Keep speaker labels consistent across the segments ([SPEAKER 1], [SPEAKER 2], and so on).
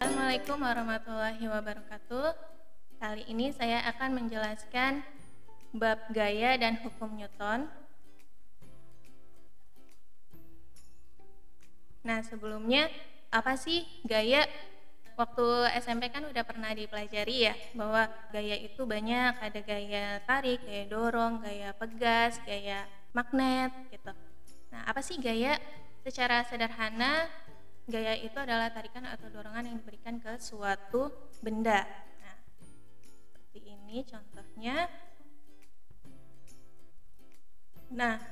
[SPEAKER 1] Assalamualaikum warahmatullahi wabarakatuh. Kali ini saya akan menjelaskan bab gaya dan hukum Newton. Nah, sebelumnya apa sih gaya? Waktu SMP kan udah pernah dipelajari ya, bahwa gaya itu banyak, ada gaya tarik, gaya dorong, gaya pegas, gaya magnet gitu. Nah, apa sih gaya? Secara sederhana, gaya itu adalah tarikan atau dorongan yang diberikan ke suatu benda. Nah, seperti ini contohnya. Nah,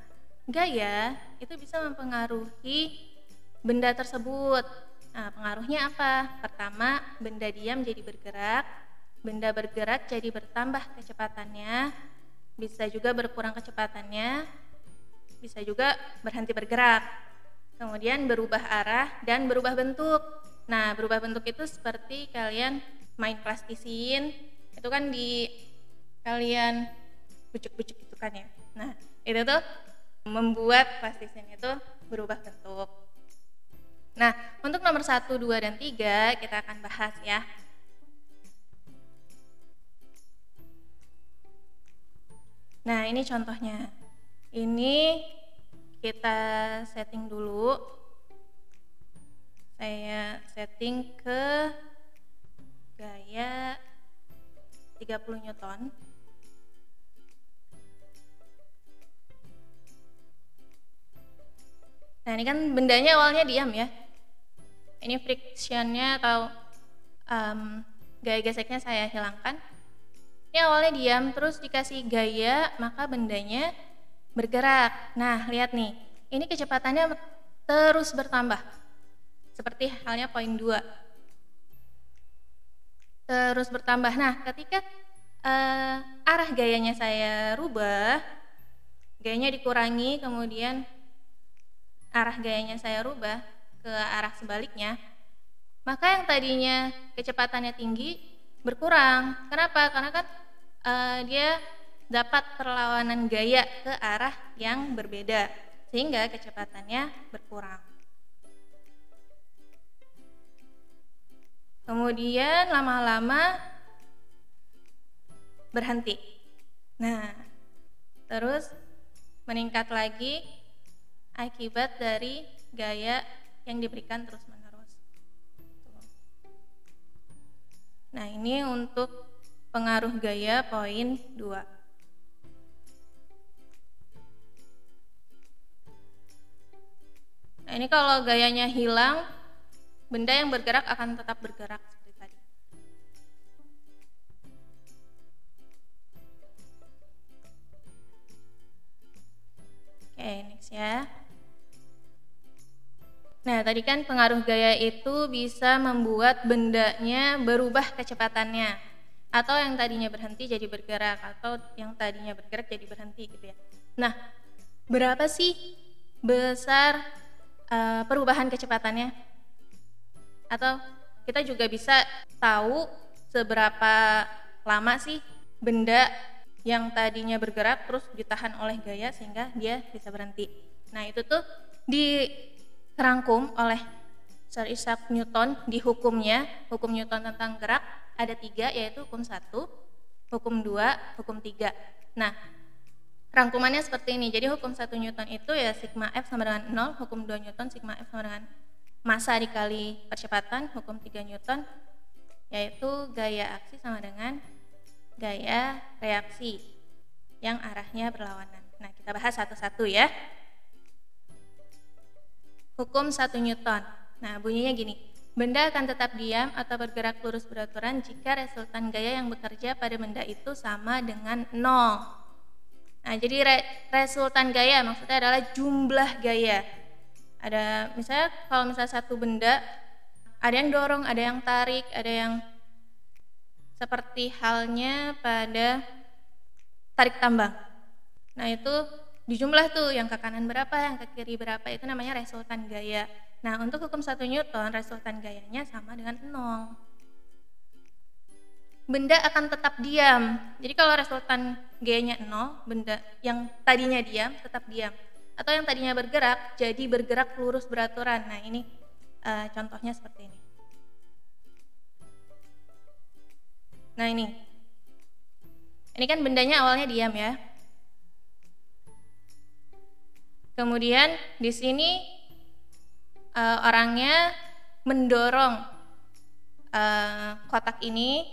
[SPEAKER 1] gaya itu bisa mempengaruhi benda tersebut. Nah, pengaruhnya apa? Pertama, benda diam jadi bergerak, benda bergerak jadi bertambah kecepatannya, bisa juga berkurang kecepatannya, bisa juga berhenti bergerak. Kemudian berubah arah dan berubah bentuk. Nah, berubah bentuk itu seperti kalian main plastisin, itu kan di kalian bucuk-bucuk itu kan ya. Nah, itu tuh membuat plastisin itu berubah bentuk. Nah, untuk nomor 1, 2, dan 3 kita akan bahas ya. Nah, ini contohnya. Ini kita setting dulu. Saya setting ke gaya 30 Newton. Nah, ini kan bendanya awalnya diam ya. Ini frictionnya atau gaya geseknya saya hilangkan. Ini awalnya diam, terus dikasih gaya, maka bendanya bergerak. Nah, lihat nih, ini kecepatannya terus bertambah. Seperti halnya poin 2. Terus bertambah. Nah, ketika arah gayanya saya rubah, gayanya dikurangi, kemudian arah gayanya saya rubah ke arah sebaliknya, maka yang tadinya kecepatannya tinggi berkurang. Kenapa? Karena kan dia dapat perlawanan gaya ke arah yang berbeda, sehingga kecepatannya berkurang. Kemudian lama-lama berhenti. Nah, terus meningkat lagi akibat dari gaya yang diberikan terus-menerus. Nah, ini untuk pengaruh gaya poin 2. Nah, ini kalau gayanya hilang, benda yang bergerak akan tetap bergerak seperti tadi. Oke, next ya. Nah, tadi kan pengaruh gaya itu bisa membuat bendanya berubah kecepatannya, atau yang tadinya berhenti jadi bergerak, atau yang tadinya bergerak jadi berhenti gitu ya. Nah, berapa sih besar perubahan kecepatannya? Atau kita juga bisa tahu seberapa lama sih benda yang tadinya bergerak terus ditahan oleh gaya sehingga dia bisa berhenti. Nah, itu tuh dirangkum oleh Sir Isaac Newton di hukumnya. Hukum Newton tentang gerak ada 3, yaitu hukum 1, hukum 2, hukum 3. Nah, rangkumannya seperti ini. Jadi hukum 1 Newton itu ya sigma F sama dengan 0, hukum 2 Newton sigma F sama dengan massa dikali percepatan, hukum 3 Newton yaitu gaya aksi sama dengan gaya reaksi yang arahnya berlawanan. Nah, kita bahas satu-satu ya. Hukum 1 Newton. Nah, bunyinya gini. Benda akan tetap diam atau bergerak lurus beraturan jika resultan gaya yang bekerja pada benda itu sama dengan 0. Nah, jadi resultan gaya maksudnya adalah jumlah gaya. Ada misalnya kalau misalnya satu benda, ada yang dorong, ada yang tarik, ada yang seperti halnya pada tarik tambang. Nah, itu dijumlah tuh yang ke kanan berapa, yang ke kiri berapa, itu namanya resultan gaya. Nah, untuk hukum 1 Newton, resultan gayanya sama dengan 0. Benda akan tetap diam. Jadi kalau resultan gayanya 0, benda yang tadinya diam tetap diam. Atau yang tadinya bergerak jadi bergerak lurus beraturan. Nah, ini contohnya seperti ini. Nah ini kan bendanya awalnya diam ya. Kemudian di sini orangnya mendorong kotak ini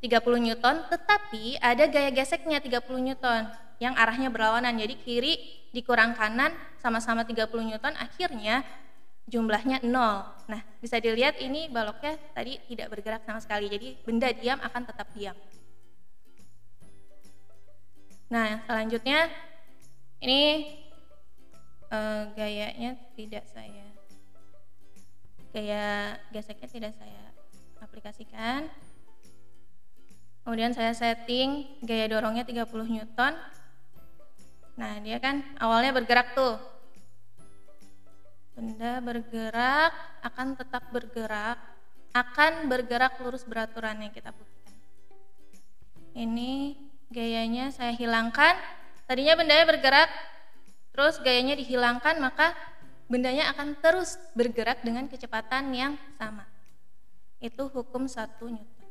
[SPEAKER 1] 30 Newton, tetapi ada gaya geseknya 30 Newton yang arahnya berlawanan. Jadi kiri dikurang kanan sama-sama 30 Newton, akhirnya jumlahnya 0. Nah, bisa dilihat ini baloknya tadi tidak bergerak sama sekali. Jadi benda diam akan tetap diam. Nah, selanjutnya ini gaya geseknya tidak saya aplikasikan. Kemudian saya setting gaya dorongnya 30 Newton. Nah, dia kan awalnya bergerak tuh. Benda bergerak, akan tetap bergerak, akan bergerak lurus beraturan yang kita buktikan. Ini gayanya saya hilangkan. Tadinya bendanya bergerak, terus gayanya dihilangkan, maka bendanya akan terus bergerak dengan kecepatan yang sama. Itu hukum 1 Newton.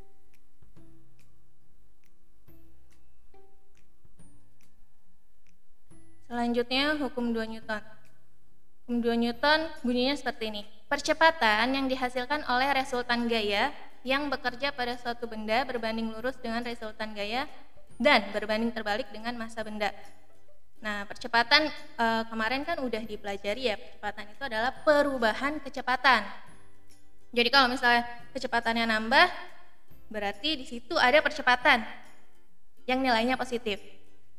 [SPEAKER 1] Selanjutnya hukum 2 Newton. Hukum 2 Newton bunyinya seperti ini. Percepatan yang dihasilkan oleh resultan gaya yang bekerja pada suatu benda berbanding lurus dengan resultan gaya dan berbanding terbalik dengan massa benda. Nah, percepatan kemarin kan udah dipelajari ya. Percepatan itu adalah perubahan kecepatan. Jadi kalau misalnya kecepatannya nambah, berarti di situ ada percepatan yang nilainya positif.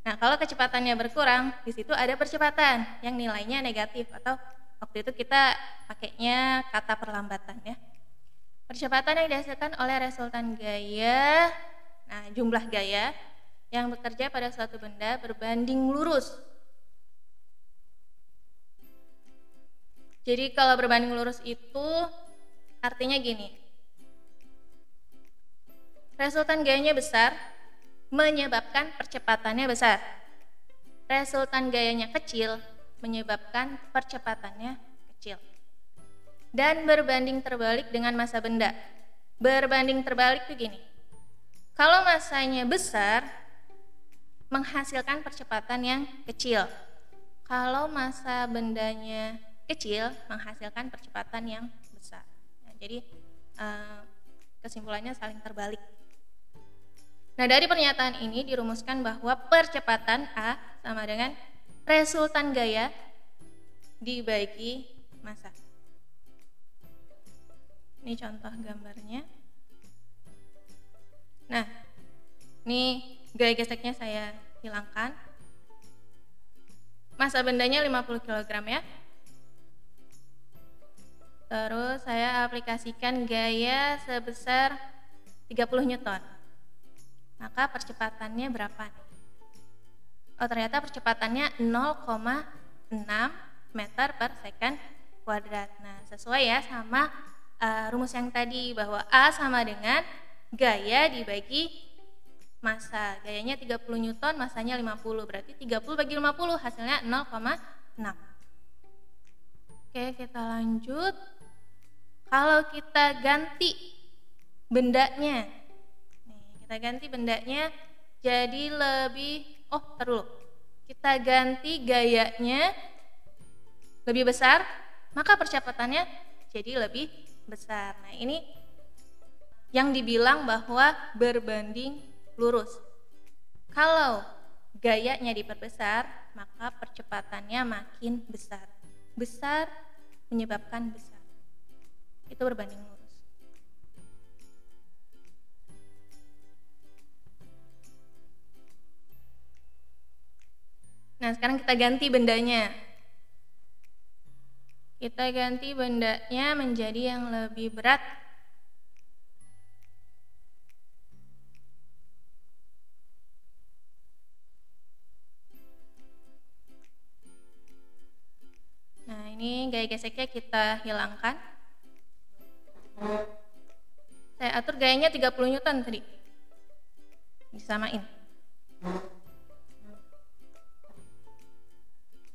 [SPEAKER 1] Nah, kalau kecepatannya berkurang, di situ ada percepatan yang nilainya negatif, atau waktu itu kita pakainya kata perlambatan ya. Percepatan yang dihasilkan oleh resultan gaya, nah jumlah gaya yang bekerja pada suatu benda berbanding lurus. Jadi kalau berbanding lurus itu artinya gini. Resultan gayanya besar menyebabkan percepatannya besar. Resultan gayanya kecil menyebabkan percepatannya kecil. Dan berbanding terbalik dengan massa benda. Berbanding terbalik itu gini. Kalau massanya besar menghasilkan percepatan yang kecil. Kalau massa bendanya kecil menghasilkan percepatan yang besar. Nah, jadi kesimpulannya saling terbalik. Nah, dari pernyataan ini dirumuskan bahwa percepatan A sama dengan resultan gaya dibagi massa. Ini contoh gambarnya. Nah, ini gaya geseknya saya hilangkan. Massa bendanya 50 kg ya. Terus saya aplikasikan gaya sebesar 30 Newton. Maka percepatannya berapa nih? Oh, ternyata percepatannya 0,6 meter per second kuadrat. Nah, sesuai ya sama rumus yang tadi bahwa A sama dengan gaya dibagi massa. Gayanya 30 Newton, massanya 50. Berarti 30 bagi 50 hasilnya 0,6. Oke, kita lanjut. Kalau kita ganti bendanya, kita ganti bendanya jadi lebih, kita ganti gayanya lebih besar, maka percepatannya jadi lebih besar. Nah, ini yang dibilang bahwa berbanding lurus. Kalau gayanya diperbesar, maka percepatannya makin besar. Besar menyebabkan besar. Itu berbanding lurus. Nah, sekarang kita ganti bendanya. Kita ganti bendanya menjadi yang lebih berat. Nah, ini gaya geseknya kita hilangkan. Saya atur gayanya 30 Newton tadi. Disamain.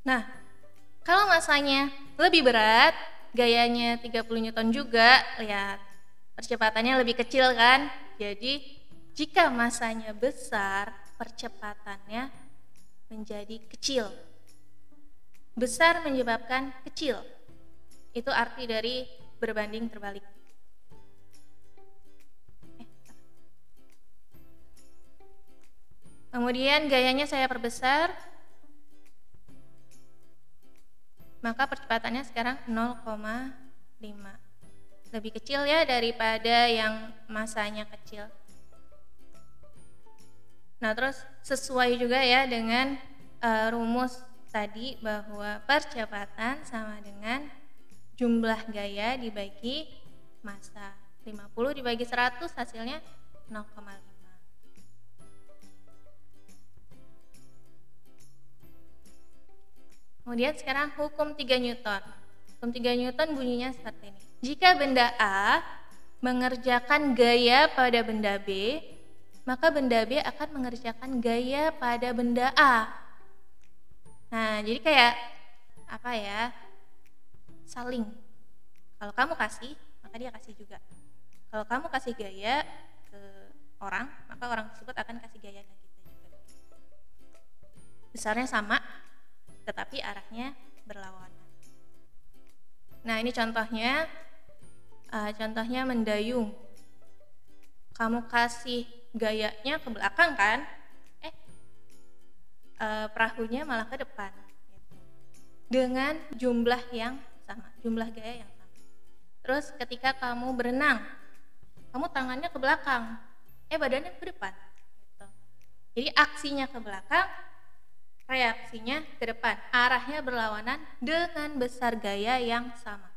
[SPEAKER 1] Nah, kalau massanya lebih berat, gayanya 30 Newton juga, lihat percepatannya lebih kecil kan? Jadi Jika masanya besar, percepatannya menjadi kecil. Besar menyebabkan kecil. Itu arti dari berbanding terbalik. Kemudian gayanya saya perbesar, maka percepatannya sekarang 0,5. Lebih kecil ya daripada yang masanya kecil. Nah, terus sesuai juga ya dengan rumus tadi bahwa percepatan sama dengan jumlah gaya dibagi massa. 50 dibagi 100 hasilnya 0,5. Kemudian sekarang hukum 3 Newton. Hukum 3 Newton bunyinya seperti ini. Jika benda A mengerjakan gaya pada benda B, maka benda B akan mengerjakan gaya pada benda A. Nah, jadi kayak apa ya? Saling. Kalau kamu kasih, maka dia kasih juga. Kalau kamu kasih gaya ke orang, maka orang tersebut akan kasih gaya ke kita juga. Besarnya sama, tetapi arahnya berlawanan. Nah, ini contohnya mendayung. Kamu kasih gayanya ke belakang kan? Perahunya malah ke depan. Dengan jumlah yang sama, jumlah gaya yang sama. Terus ketika kamu berenang, kamu tangannya ke belakang, badannya ke depan. Jadi aksinya ke belakang, reaksinya ke depan, arahnya berlawanan dengan besar gaya yang sama.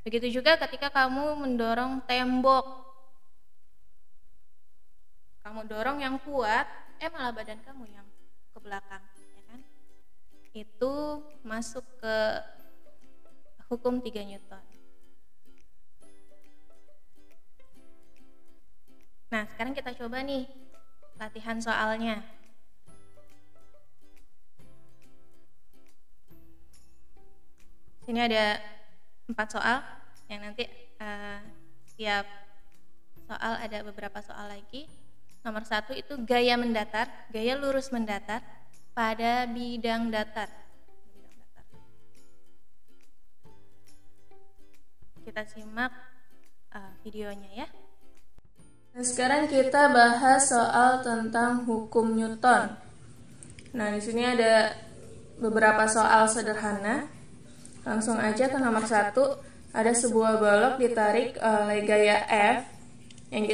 [SPEAKER 1] Begitu juga ketika kamu mendorong tembok, kamu dorong yang kuat, malah badan kamu yang ke belakang, ya kan? Itu masuk ke hukum 3 Newton. Nah, sekarang kita coba nih latihan soalnya. Sini ada 4 soal yang nanti tiap soal ada beberapa soal lagi. Nomor 1 itu gaya mendatar, gaya lurus mendatar pada bidang datar. Kita simak videonya ya. Nah, sekarang kita bahas soal tentang hukum Newton. Nah, di sini ada beberapa soal sederhana. Langsung aja ke nomor 1, ada sebuah balok ditarik oleh gaya F yang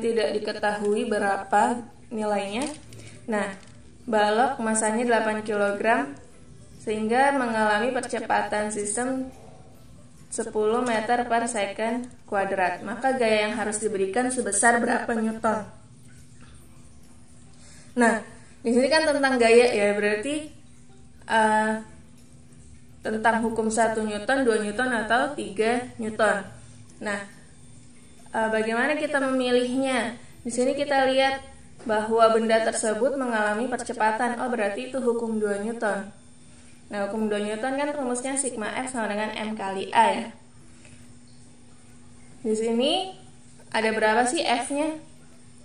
[SPEAKER 1] tidak diketahui berapa nilainya. Nah, balok masanya 8 kg sehingga mengalami percepatan sistem 10 meter per second kuadrat. Maka gaya yang harus diberikan sebesar berapa Newton? Nah, di sini kan tentang gaya ya, berarti tentang hukum 1 Newton, 2 Newton, atau 3 Newton. Nah, bagaimana kita memilihnya? Di sini kita lihat bahwa benda tersebut mengalami percepatan. Oh, berarti itu hukum 2 Newton. Nah, hukum 2 Newton kan rumusnya sigma F sama dengan M kali A ya. Di sini ada berapa sih F-nya?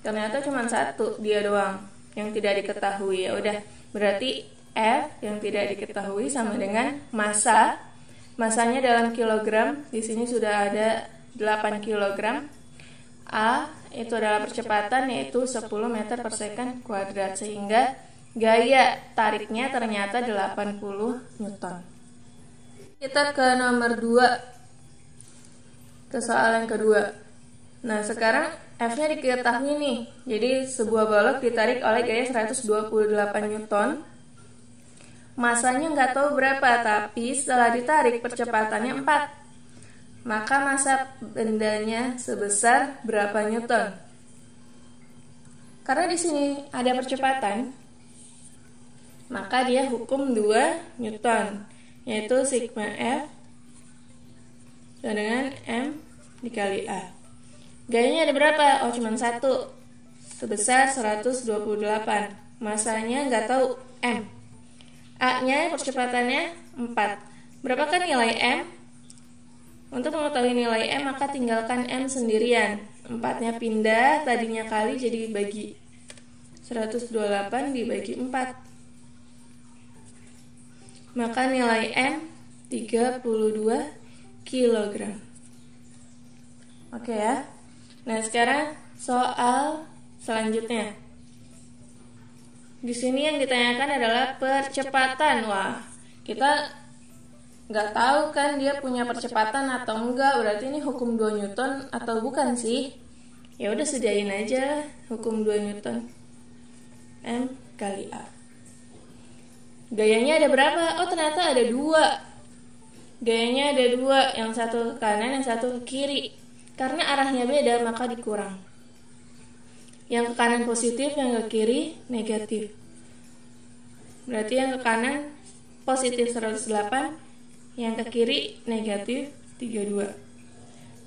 [SPEAKER 1] Ternyata cuma 1, dia doang yang tidak diketahui. Ya udah, berarti F yang tidak diketahui sama dengan massa. Massanya dalam kilogram, di sini sudah ada 8 kg. A itu adalah percepatan, yaitu 10 meter per second kuadrat, sehingga gaya tariknya ternyata 80 Newton. Kita ke nomor 2, ke soal yang kedua. Nah, sekarang F-nya diketahui nih. Jadi sebuah balok ditarik oleh gaya 128 Newton. Masanya nggak tahu berapa, tapi setelah ditarik percepatannya 4. Maka massa bendanya sebesar berapa Newton? Karena di sini ada percepatan, maka dia hukum 2 Newton, yaitu sigma F sama dengan M dikali A. Gayanya ada berapa? Oh, cuma 1, sebesar 128. Masanya nggak tahu, M. A-nya percepatannya 4. Berapakah nilai M? Untuk mengetahui nilai M, maka tinggalkan M sendirian.
[SPEAKER 2] 4-nya pindah, tadinya kali jadi bagi. 128 dibagi 4. Maka nilai M 32 kg. Oke ya. Nah, sekarang soal selanjutnya. Di sini yang ditanyakan adalah percepatan. Wah, kita nggak tahu kan dia punya percepatan atau enggak. Berarti ini hukum 2 Newton atau bukan sih? Ya udah, sediain aja hukum 2 Newton. M kali A. Gayanya ada berapa? Oh, ternyata ada 2. Gayanya ada 2, yang satu ke kanan, yang satu ke kiri. Karena arahnya beda, maka dikurang. Yang ke kanan positif, yang ke kiri negatif. Berarti yang ke kanan positif 108, yang ke kiri negatif 32.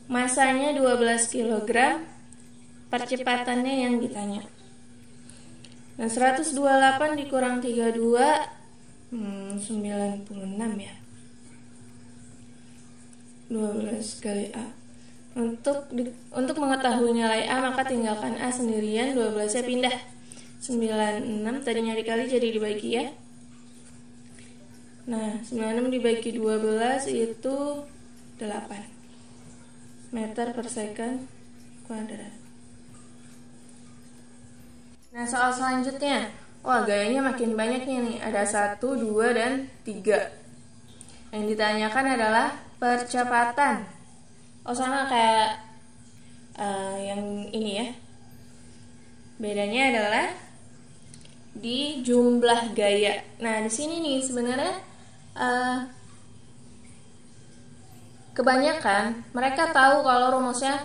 [SPEAKER 2] Masanya 12 kg, percepatannya yang ditanya. Nah, 128 dikurang 32, 96 ya. 12 kali A. Untuk mengetahui nilai A, maka tinggalkan A sendirian, 12-nya pindah. 96 tadinya dikali jadi dibagi ya. Nah, 96 dibagi 12 itu 8 meter per second kuadrat. Nah, soal selanjutnya. Wah, gayanya makin banyak nih. Ada 1, 2, dan 3. Yang ditanyakan adalah percepatan. Oh, sama kayak yang ini ya. Bedanya adalah di jumlah gaya. Nah, di sini nih sebenarnya kebanyakan mereka tahu kalau rumusnya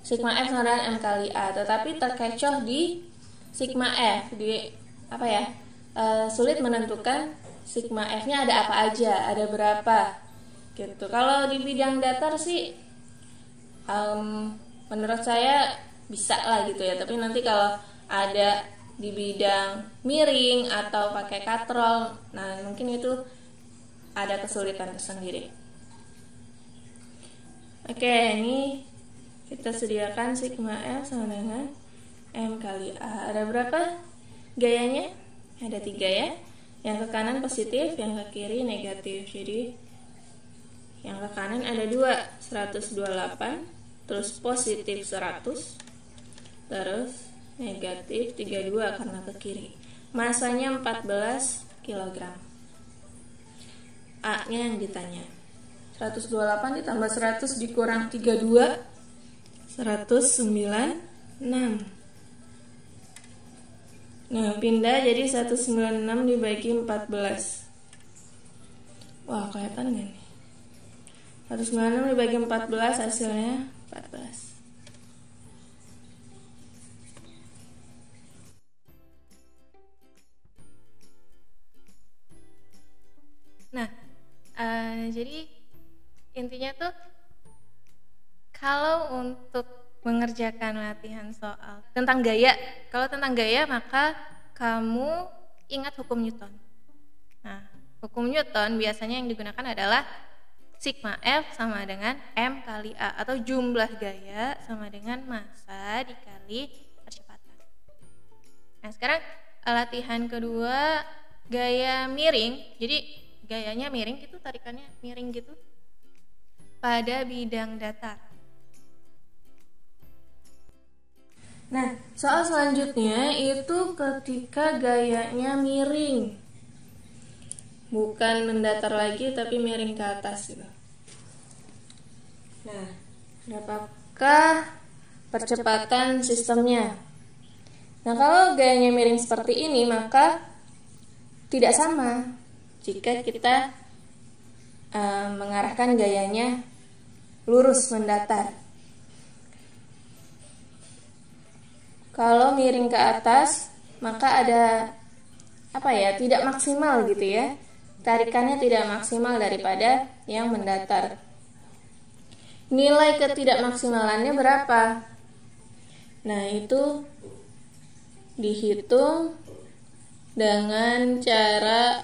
[SPEAKER 2] sigma F sama dengan M kali A, tetapi terkecoh di sigma F, di apa ya? Sulit menentukan sigma F-nya ada apa aja, ada berapa gitu. Kalau di bidang datar sih menurut saya bisa lah gitu ya, tapi nanti kalau ada di bidang miring atau pakai katrol, nah mungkin itu ada kesulitan tersendiri. Oke, ini kita sediakan sigma F sama dengan M kali A. Ada berapa gayanya? Ada 3 ya. Yang ke kanan positif, yang ke kiri negatif. Jadi yang ke kanan ada 2, 128, terus positif 100, terus negatif 32 karena ke kiri. Masanya 14 kg. A-nya yang ditanya. 128 ditambah 100 dikurang 32, 196. Nah, pindah jadi 196 dibagi 14. Wah, kelihatan gak nih? 196 dibagi 14 hasilnya 14.
[SPEAKER 1] Nah, jadi intinya tuh kalau untuk mengerjakan latihan soal tentang gaya, kalau tentang gaya maka kamu ingat hukum Newton. Nah, hukum Newton biasanya yang digunakan adalah sigma F sama dengan M kali A, atau jumlah gaya sama dengan massa dikali percepatan. Nah, sekarang latihan kedua, gaya miring. Jadi gayanya miring gitu, tarikannya miring gitu pada bidang datar.
[SPEAKER 2] Nah, soal selanjutnya itu ketika gayanya miring, bukan mendatar lagi tapi miring ke atas gitu. Nah, berapakah percepatan sistemnya? Nah, kalau gayanya miring seperti ini maka tidak sama jika kita mengarahkan gayanya lurus mendatar. Kalau miring ke atas maka ada apa ya, tidak maksimal gitu ya, tarikannya tidak maksimal daripada yang mendatar. Nilai ketidakmaksimalannya berapa? Nah, itu dihitung dengan cara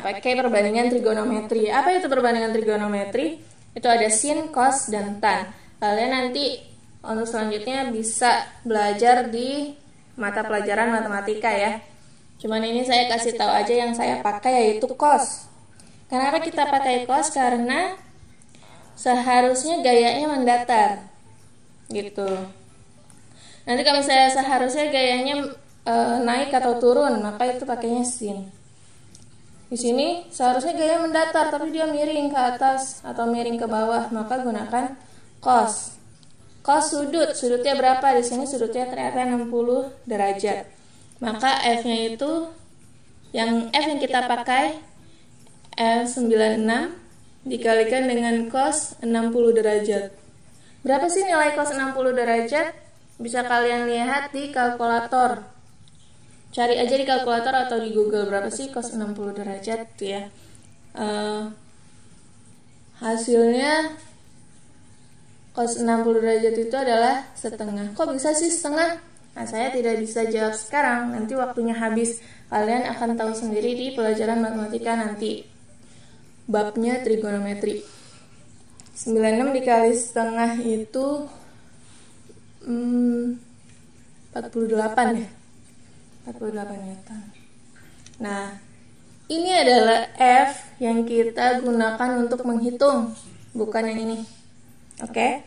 [SPEAKER 2] pakai perbandingan trigonometri. Apa itu perbandingan trigonometri? Itu ada sin, cos, dan tan. Kalian nanti untuk selanjutnya bisa belajar di mata pelajaran matematika ya. Cuman ini saya kasih tahu aja yang saya pakai, yaitu cos. Kenapa kita pakai cos? Karena seharusnya gayanya mendatar gitu. Nanti kalau misalnya seharusnya gayanya naik atau turun, maka itu pakainya sin. Di sini seharusnya gaya mendatar, tapi dia miring ke atas atau miring ke bawah, maka gunakan cos. Cos sudutnya berapa? Di sini sudutnya ternyata 60 derajat. Maka F-nya itu yang kita pakai F96 dikalikan dengan cos 60 derajat. Berapa sih nilai cos 60 derajat? Bisa kalian lihat di kalkulator. Cari aja di kalkulator atau di Google berapa sih cos 60 derajat tuh ya. Hasilnya cos 60 derajat itu adalah setengah. Kok bisa sih setengah? Nah, saya tidak bisa jawab sekarang. Nanti waktunya habis. Kalian akan tahu sendiri di pelajaran matematika nanti. Babnya trigonometri. 96 dikali setengah itu 48 ya. 48 Newton. Nah, ini adalah F yang kita gunakan untuk menghitung, bukan yang ini. Oke?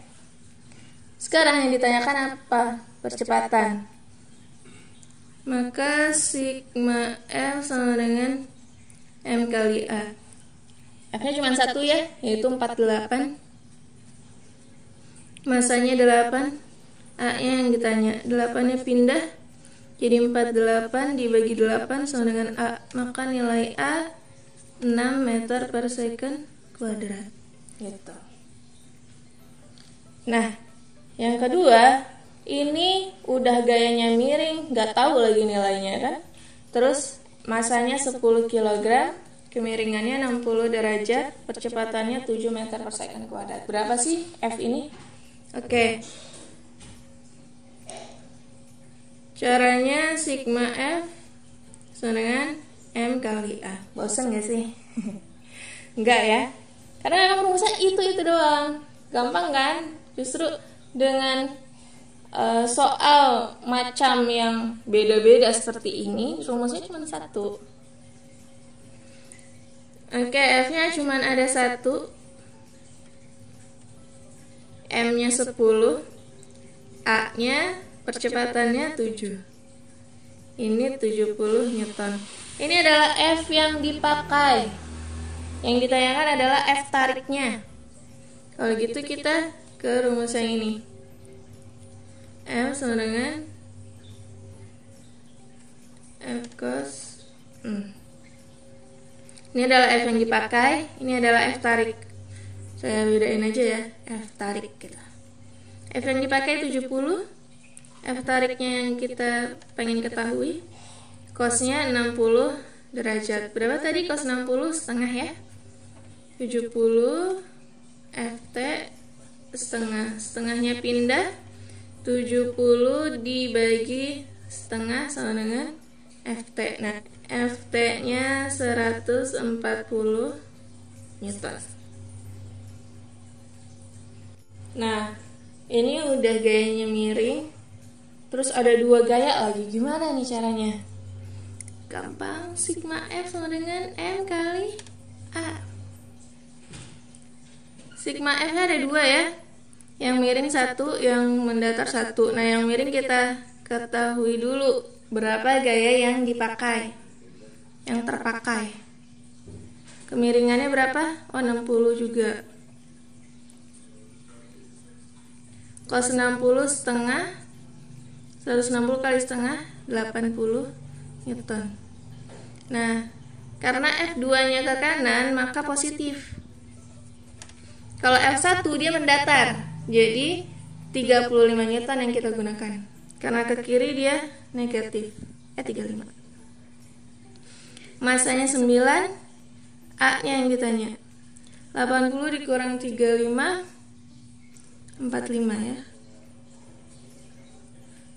[SPEAKER 2] Sekarang yang ditanyakan apa? Percepatan. Maka sigma F sama dengan M kali A. F-nya cuma satu ya, yaitu 48. Masanya 8. A-nya yang ditanya. 8-nya pindah. Jadi 48 dibagi 8 sama dengan A. Maka nilai A 6 meter per second kuadrat. Gitu. Nah, yang kedua, ini udah gayanya miring, nggak tahu lagi nilainya kan. Terus masanya 10 kg, kemiringannya 60 derajat, percepatannya 7 meter per second kuadrat. Berapa sih F ini? Oke. Caranya sigma F sama dengan M kali A. Bosan gak sih? Enggak ya? Karena memang rumusnya itu doang. Gampang kan? Justru dengan soal macam yang beda-beda seperti ini, rumusnya cuma satu. Oke, F-nya cuma ada satu, M-nya 10, A-nya percepatannya 7. Ini 70 Newton. Ini adalah F yang dipakai. Yang ditanyakan adalah F tariknya. Kalau gitu kita ke rumus yang ini. F sama dengan F cos. Ini adalah F yang dipakai. Ini adalah F tarik. Saya bedain aja ya, F tarik gitu. F yang dipakai 70. F tariknya yang kita pengen ketahui, cosnya 60 derajat. Berapa tadi cos 60? Setengah ya. 70 FT setengah. Setengahnya pindah. 70 dibagi setengah sama dengan FT. Nah, FT-nya 140 Newton. Nah, ini udah gayanya miring. Terus ada dua gaya lagi. Gimana nih caranya? Gampang. Sigma F sama dengan M kali A. Sigma F ada dua ya. Yang miring satu, yang mendatar satu. Nah, yang miring kita ketahui dulu berapa gaya yang dipakai, yang terpakai. Kemiringannya berapa? Oh, 60 juga. Cos 60 setengah, 160 kali setengah 80 Newton. Nah, karena F2-nya ke kanan maka positif. Kalau F1 dia mendatar. Jadi 35 Newton yang kita gunakan. Karena ke kiri dia negatif. 35. Masanya 9, A-nya yang ditanya. 80 dikurang 35 45 ya.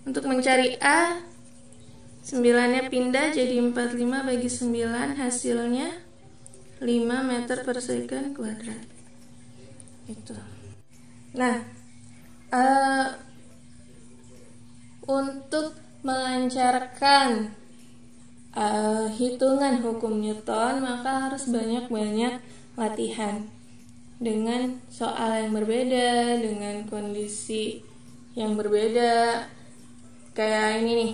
[SPEAKER 2] Untuk mencari A, 9-nya pindah jadi 45 bagi 9, hasilnya meter per second kuadrat. Itu. Nah, untuk melancarkan hitungan hukum Newton, maka harus banyak-banyak latihan dengan soal yang berbeda, dengan kondisi yang berbeda. Kayak ini nih.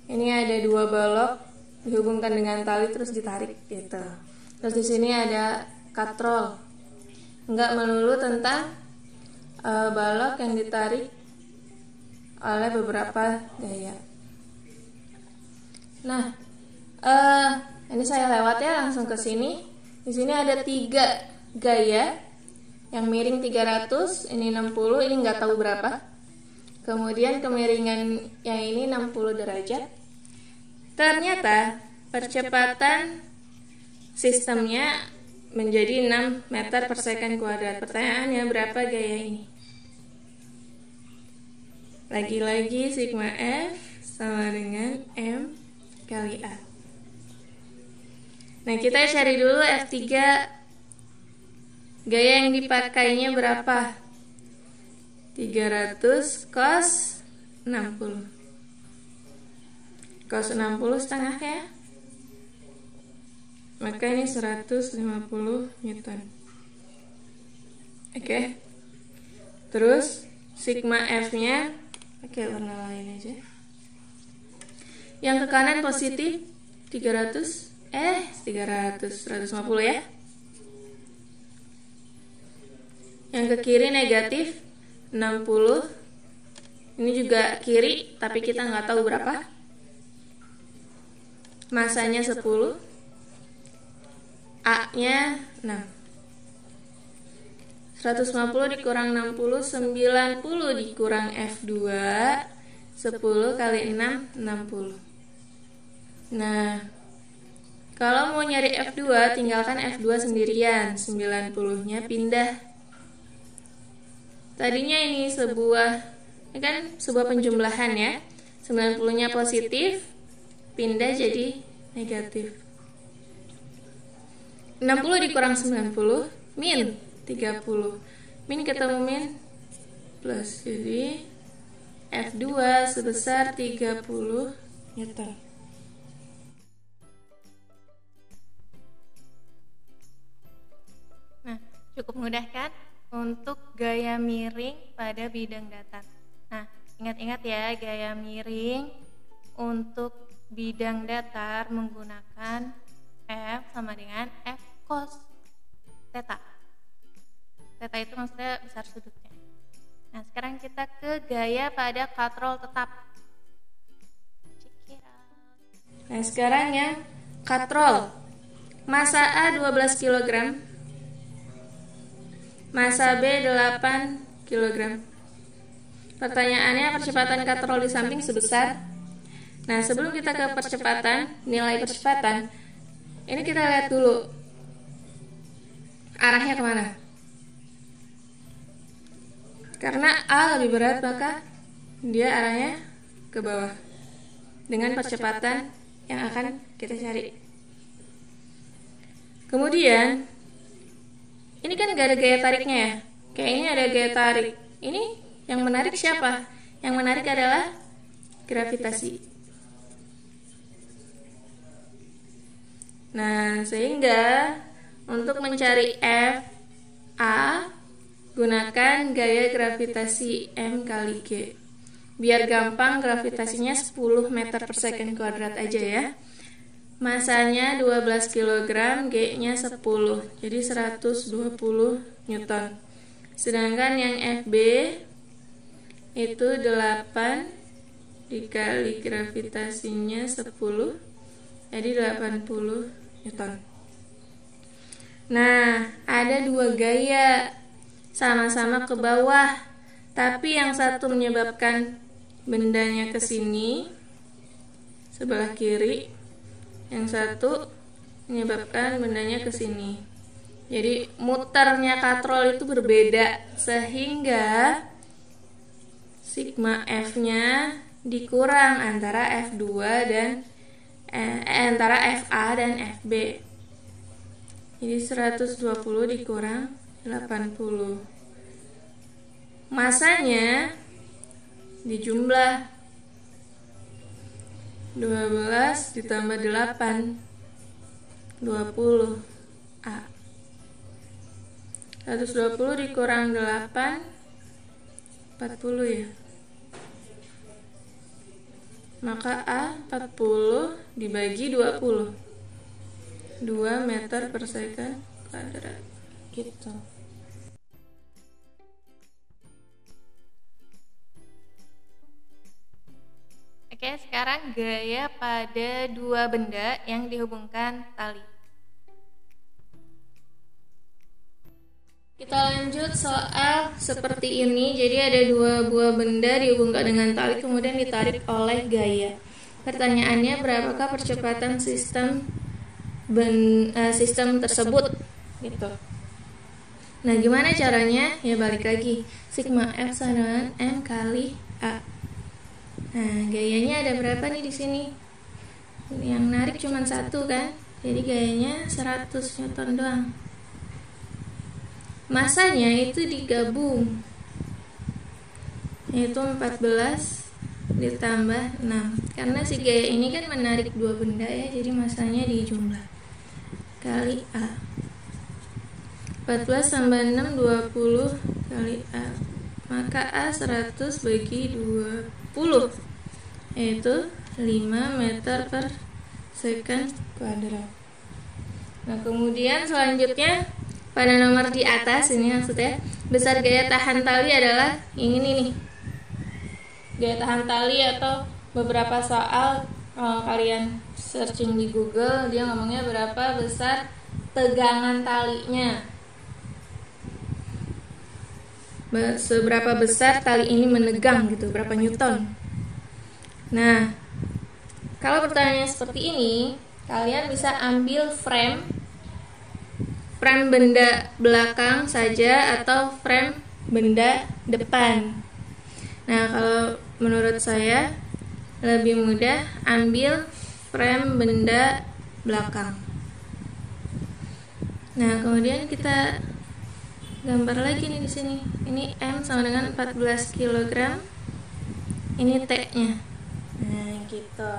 [SPEAKER 2] Ini ada 2 balok dihubungkan dengan tali terus ditarik gitu. Terus di sini ada katrol. Enggak melulu tentang balok yang ditarik oleh beberapa gaya. Nah, ini saya lewat ya, langsung ke sini. Di sini ada 3 gaya. Yang miring 300, ini 60, ini nggak tahu berapa. Kemudian kemiringan yang ini 60 derajat. Ternyata percepatan sistemnya menjadi 6 meter per second kuadrat. Pertanyaannya, berapa gaya ini? Lagi-lagi sigma F sama dengan M kali A. Nah, kita cari dulu F3. Gaya yang dipakainya berapa? 300 cos 60. Cos 60 setengah ya. Maka ini 150 Newton. Oke. Terus sigma F-nya pakai warna lain aja. Yang ke kanan positif 150 ya. Yang ke kiri negatif 60. Ini juga kiri, tapi kita nggak tahu berapa. Masanya 10. A-nya 6. 150 dikurang 60, 90 dikurang F2, 10 kali 6, 60. Nah, kalau mau nyari F2, tinggalkan F2 sendirian, 90-nya pindah. Tadinya ini sebuah penjumlahan ya, 90-nya positif, pindah jadi negatif. 60 dikurang 90, min 30. Min ketemu min plus, jadi F2 sebesar 30 Newton.
[SPEAKER 1] Nah, cukup mudah kan untuk gaya miring pada bidang datar. Nah, ingat-ingat ya, gaya miring untuk bidang datar menggunakan F sama dengan F cos theta. Theta itu maksudnya besar sudutnya. Nah, sekarang kita ke gaya pada katrol tetap.
[SPEAKER 2] Nah, sekarang yang katrol. Masa A 12 kg. Masa B 8 kg. Pertanyaannya, percepatan katrol di samping sebesar. Nah, sebelum kita ke percepatan, nilai percepatan, ini kita lihat dulu arahnya kemana. Karena A lebih berat, maka dia arahnya ke bawah dengan percepatan yang akan kita cari. Kemudian ini kan gak ada gaya tariknya ya. Kayak ini ada gaya tarik. Ini yang menarik siapa? Yang menarik adalah gravitasi. Nah, sehingga untuk mencari F A, gunakan gaya gravitasi M kali G. Biar gampang, gravitasinya 10 meter per second kuadrat aja ya. Masanya 12 kg, G-nya 10, jadi 120 Newton. Sedangkan yang FB itu 8 dikali gravitasinya 10, jadi 80 Newton. Nah, ada 2 gaya sama-sama ke bawah, tapi yang satu menyebabkan bendanya ke sini sebelah kiri, yang satu menyebabkan bendanya ke sini. Jadi muternya katrol itu berbeda, sehingga sigma F-nya dikurang antara F2 dan antara FA dan FB. Jadi 120 dikurang 80. Masanya dijumlah 12 ditambah 8, 20 A. 120 dikurang 8, 40 ya. Maka A 40 dibagi 20, 2 meter per second kuadrat gitu.
[SPEAKER 1] Oke, sekarang gaya pada dua benda yang dihubungkan tali. Kita lanjut soal seperti ini. Jadi ada dua buah benda dihubungkan dengan tali kemudian ditarik oleh gaya. Pertanyaannya, berapakah percepatan sistem tersebut gitu. Nah, gimana caranya? Ya balik lagi, sigma F sama dengan M kali A. Nah, gayanya ada berapa nih di sini? Yang narik cuma satu kan? Jadi gayanya 100 Newton doang. Masanya itu digabung, yaitu 14 ditambah 6. Karena si gaya ini kan menarik dua benda ya, jadi masanya dijumlah. Kali A. 14 tambah 6, 20 kali A. Maka A 100 bagi 20, yaitu 5 meter per second kuadrat. Nah, kemudian selanjutnya pada nomor di atas ini maksudnya besar gaya tahan tali adalah ini nih. Gaya tahan tali atau beberapa soal kalian searching di Google, dia ngomongnya berapa besar tegangan talinya. Seberapa besar tali ini menegang gitu, berapa newton. Nah, kalau pertanyaannya seperti ini, kalian bisa ambil frame benda belakang saja atau frame benda depan. Nah, kalau menurut saya lebih mudah ambil frame benda belakang. Nah, kemudian kita gambar lagi nih di sini. Ini M sama dengan 14 kg. Ini T-nya. Nah, gitu.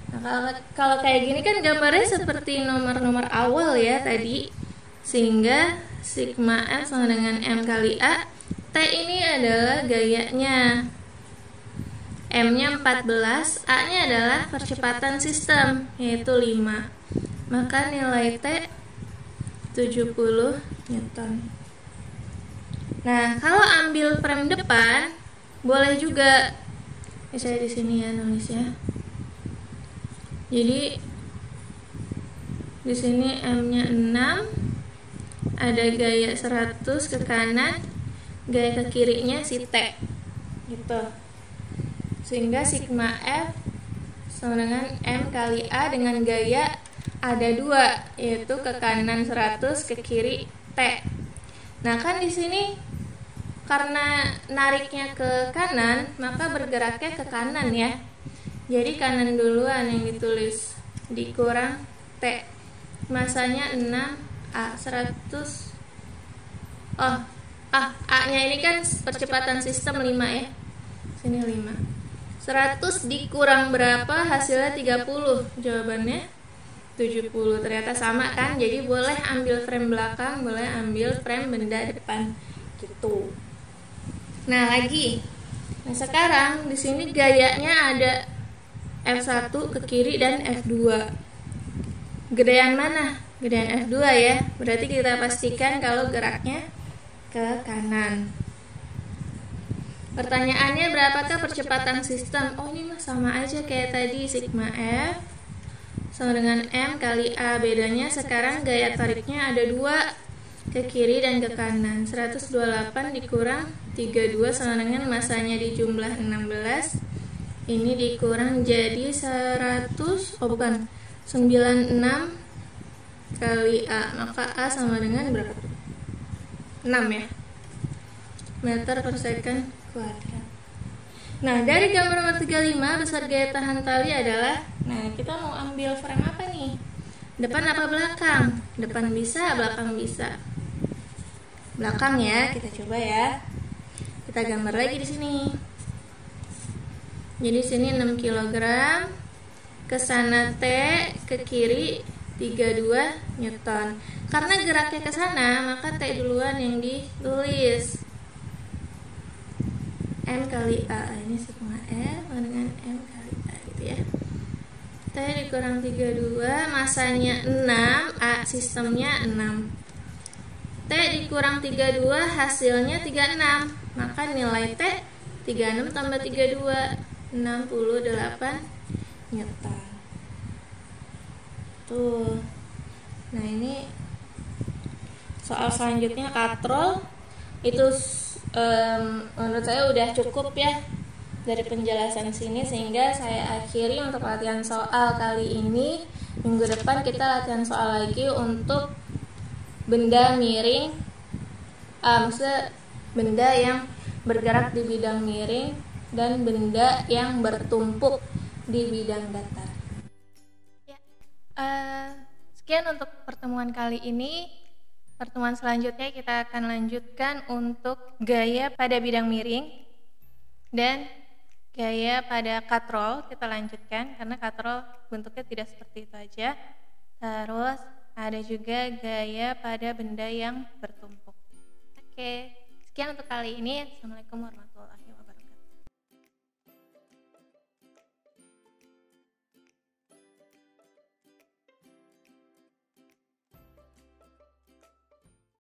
[SPEAKER 1] Nah, kalau kayak gini kan gambarnya seperti nomor-nomor awal ya tadi, sehingga sigma F sama dengan M kali A. T ini adalah gayanya, M-nya 14, A-nya adalah percepatan sistem, yaitu 5. Maka nilai T 70 Newton. Nah, kalau ambil frame depan, boleh juga. Saya di sini ya nulisnya. Jadi di sini M-nya 6, ada gaya 100 ke kanan, gaya ke kirinya si T gitu. Sehingga sigma F sama dengan M kali A dengan gaya ada 2, yaitu ke kanan 100, ke kiri T. Nah, kan di sini karena nariknya ke kanan, maka bergeraknya ke kanan ya. Jadi kanan duluan yang ditulis, dikurang T. Masanya 6, A 100. A-nya ini kan percepatan sistem 5 ya. Sini 5. 100 dikurang berapa? Hasilnya 30. Jawabannya 70. Ternyata sama kan? Jadi boleh ambil frame belakang, boleh ambil frame benda depan gitu. Nah, lagi. Nah, sekarang di sini gayanya ada F1 ke kiri dan F2. Gedean mana? Gedean F2 ya. Berarti kita pastikan kalau geraknya ke kanan. Pertanyaannya, berapakah percepatan sistem? Oh, ini mah sama aja kayak tadi, sigma F sama dengan M kali A. Bedanya sekarang gaya tariknya ada 2, ke kiri dan ke kanan. 128 dikurang 32 sama dengan masanya dijumlah 16. Ini dikurang jadi 96 kali A. Maka A sama dengan berapa? 6 ya, meter per second kuadrat. Nah, dari gambar nomor 35, besar gaya tahan tali adalah, nah kita mau ambil frame apa nih?
[SPEAKER 2] Depan apa belakang? Depan bisa, belakang bisa. Belakang ya, kita coba ya. Kita gambar lagi di sini. Jadi sini 6 kg, ke sana T, ke kiri 32 Newton. Karena geraknya ke sana, maka T duluan yang ditulis. M kali A, ini sigma R dengan M kali A gitu ya. T dikurang 32, masanya 6, A sistemnya 6. T dikurang 32, hasilnya 36. Maka nilai T 36 tambah 32, 68 Newton. Tuh. Nah, ini soal selanjutnya katrol. Itu menurut saya udah cukup ya dari penjelasan sini, sehingga saya akhiri untuk latihan soal kali ini. Minggu depan kita latihan soal lagi untuk benda miring, maksudnya benda yang bergerak di bidang miring dan benda yang bertumpuk di bidang datar.
[SPEAKER 1] Ya, sekian untuk pertemuan kali ini. Pertemuan selanjutnya kita akan lanjutkan untuk gaya pada bidang miring dan gaya pada katrol. Kita lanjutkan karena katrol bentuknya tidak seperti itu aja. Terus ada juga gaya pada benda yang bertumpuk. Oke, sekian untuk kali ini. Assalamualaikum warahmatullahi wabarakatuh.